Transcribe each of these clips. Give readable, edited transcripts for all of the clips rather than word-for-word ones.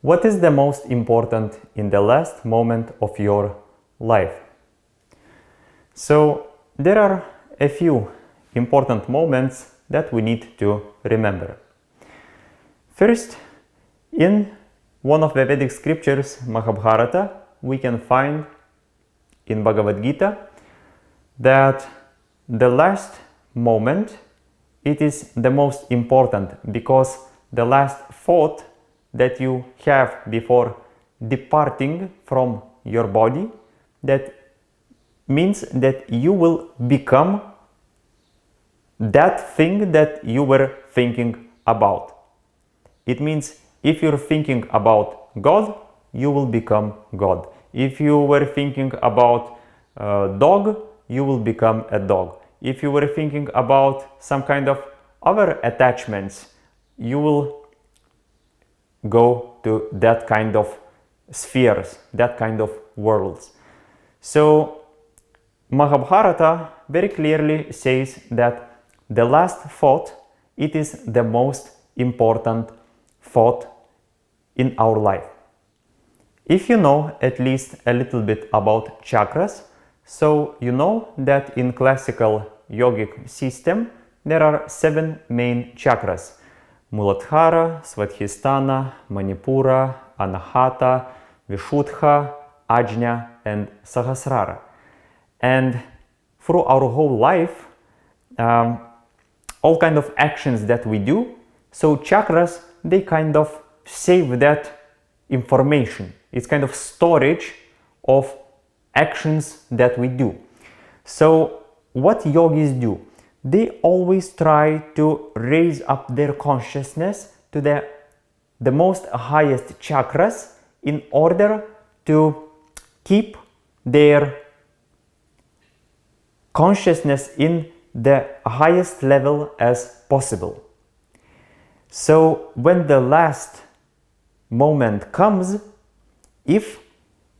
What is the most important in the last moment of your life? So there are a few important moments that we need to remember. First, in one of the Vedic scriptures, Mahabharata, we can find in Bhagavadgita that the last moment, it is the most important, because the last thought that you have before departing from your body, that means that you will become that thing that you were thinking about. It means if you're thinking about God, you will become God. If you were thinking about a dog, you will become a dog. If you were thinking about some kind of other attachments, you will go to that kind of spheres, that kind of worlds. So Mahabharata very clearly says that the last thought, it is the most important thought in our life. If you know at least a little bit about chakras, so you know that in classical yogic system there are 7 main chakras: Muladhara, Svadhisthana, Manipura, Anahata, Vishuddha, Ajna and Sahasrara. And through our whole life, all kind of actions that we do, so chakras, they kind of save that information. It's kind of storage of actions that we do. So what yogis do? They always try to raise up their consciousness to the most highest chakras in order to keep their consciousness in the highest level as possible. So when the last moment comes, if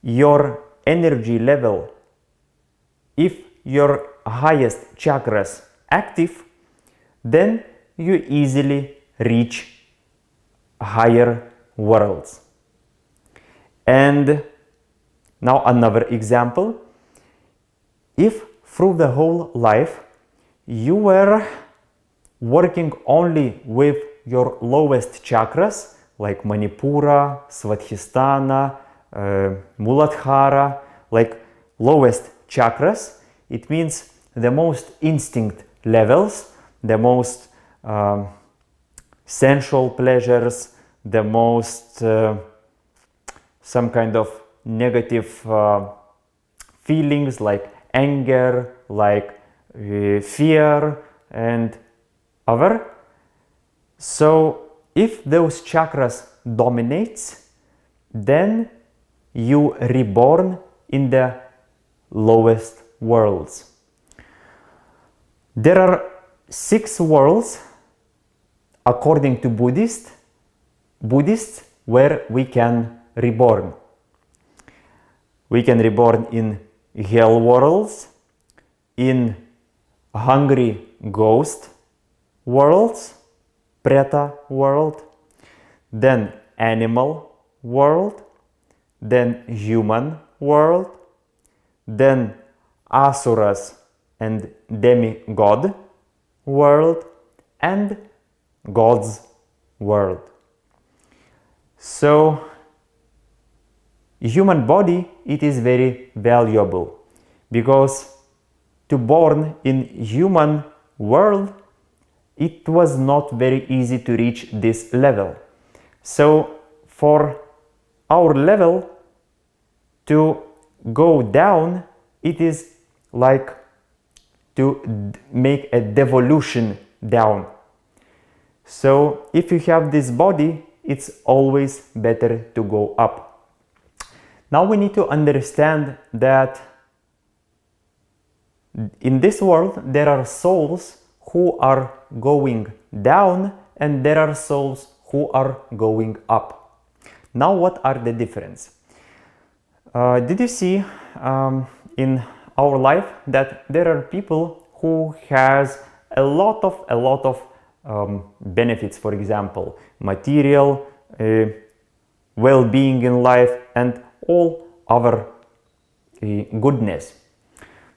your energy level, if your highest chakras active, then you easily reach higher worlds. And now another example. If through the whole life you were working only with your lowest chakras, like Manipura, Svadhisthana, Muladhara, like lowest chakras, it means the most instinct levels, the most sensual pleasures, the most some kind of negative feelings like anger, like fear and other. So if those chakras dominates, then you reborn in the lowest worlds. There are 6 worlds according to Buddhists where we can reborn. We can reborn in hell worlds, in hungry ghost worlds, Preta world, then animal world, then human world, then asuras and demigod world, and God's world. So human body, it is very valuable, because to born in human world, it was not very easy to reach this level. So for our level to go down, it is like to make a devolution down. So if you have this body, it's always better to go up. Now we need to understand that in this world there are souls who are going down and there are souls who are going up. Now what are the difference? Did you see in our life that there are people who has a lot of benefits, for example, material well-being in life, and all other goodness.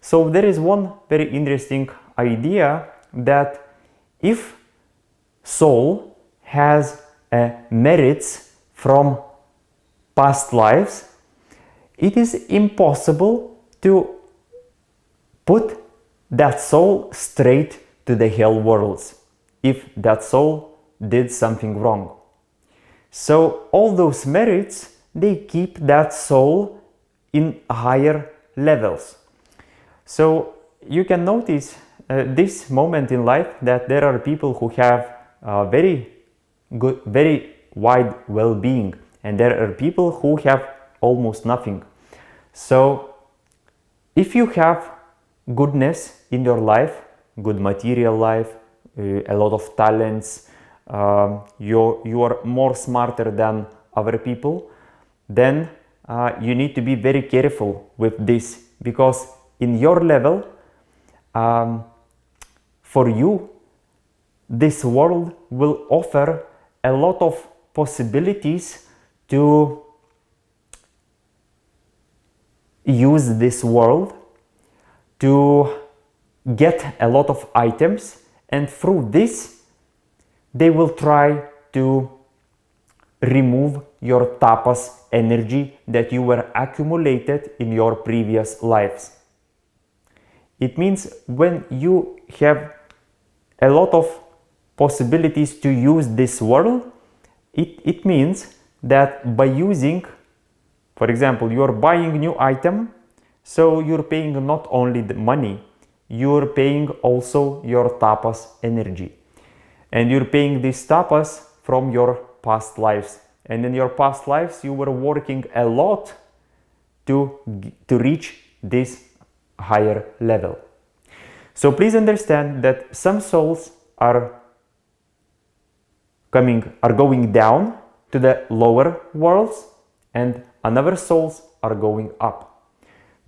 So there is one very interesting idea that if soul has merits from past lives, it is impossible to put that soul straight to the hell worlds if that soul did something wrong. So all those merits, they keep that soul in higher levels. So you can notice this moment in life that there are people who have very good, very wide well-being, and there are people who have almost nothing. So if you have goodness in your life, good material life, a lot of talents, you are more smarter than other people, then you need to be very careful with this, because in your level, for you, this world will offer a lot of possibilities to use this world to get a lot of items, and through this they will try to remove your tapas energy that you were accumulated in your previous lives. It means when you have a lot of possibilities to use this world, it means that by using, for example, you're buying new item, so you're paying not only the money, you're paying also your tapas energy. And you're paying these tapas from your past lives. And in your past lives, you were working a lot to reach this higher level. So please understand that some souls are going down to the lower worlds, and another souls are going up.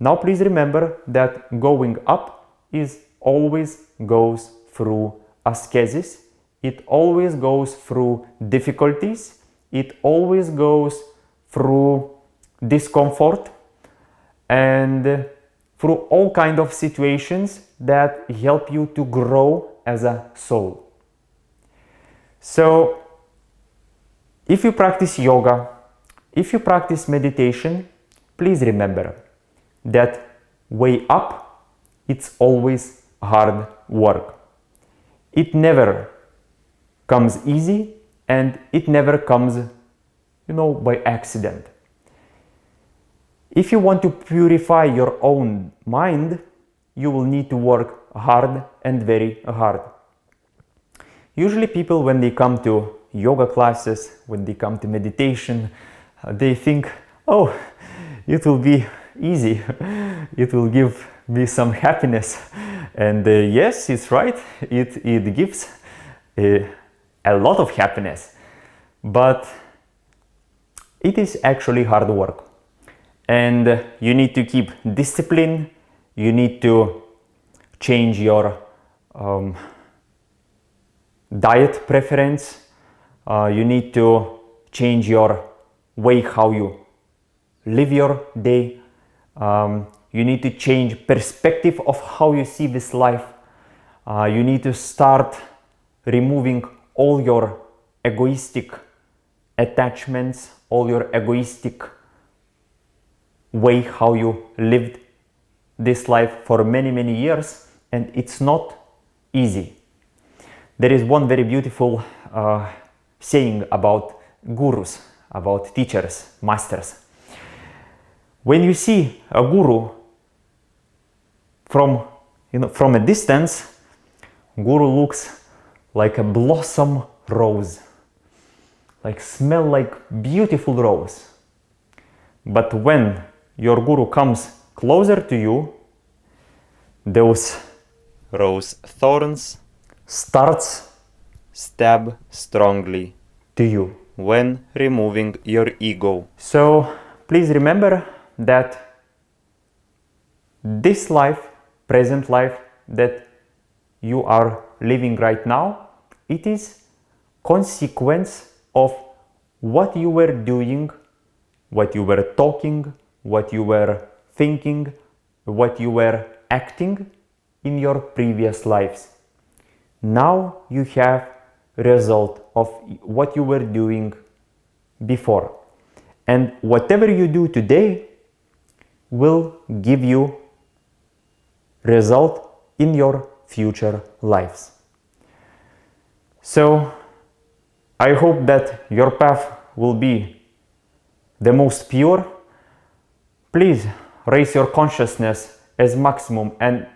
Now please remember that going up is always goes through ascesis, it always goes through difficulties, it always goes through discomfort and through all kind of situations that help you to grow as a soul. So if you practice yoga, if you practice meditation, please remember that way up, it's always hard work. It never comes easy, and it never comes, by accident. If you want to purify your own mind, you will need to work hard and very hard. Usually people, when they come to yoga classes, when they come to meditation, they think, oh, it will be easy, it will give me some happiness. And yes, it's right, it gives a lot of happiness, but it is actually hard work. And you need to keep discipline, you need to change your diet preference, you need to change your way how you live your day, you need to change perspective of how you see this life, you need to start removing all your egoistic attachments, all your egoistic way how you lived this life for many years, and it's not easy. There is one very beautiful saying about gurus, about teachers, masters. When you see a guru from a distance, guru looks like a blossom rose, like smell like beautiful rose. But when your guru comes closer to you, those rose thorns starts stab strongly to you when removing your ego. So please remember that this life, present life that you are living right now, it is consequence of what you were doing what you were talking, what you were thinking, what you were acting in your previous lives. Now you have result of what you were doing before. And whatever you do today will give you result in your future lives. So I hope that your path will be the most pure. Please raise your consciousness as maximum and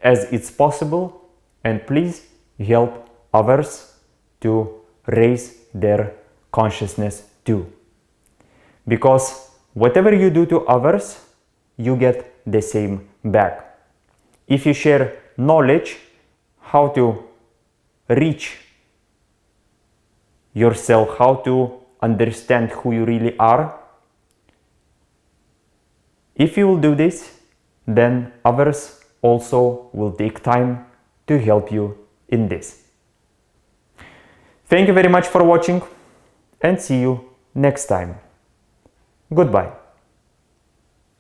as it's possible, and please help others to raise their consciousness too. Because whatever you do to others, you get the same back. If you share knowledge how to reach yourself, how to understand who you really are, if you will do this, then others also will take time to help you in this. Thank you very much for watching, and see you next time. Goodbye.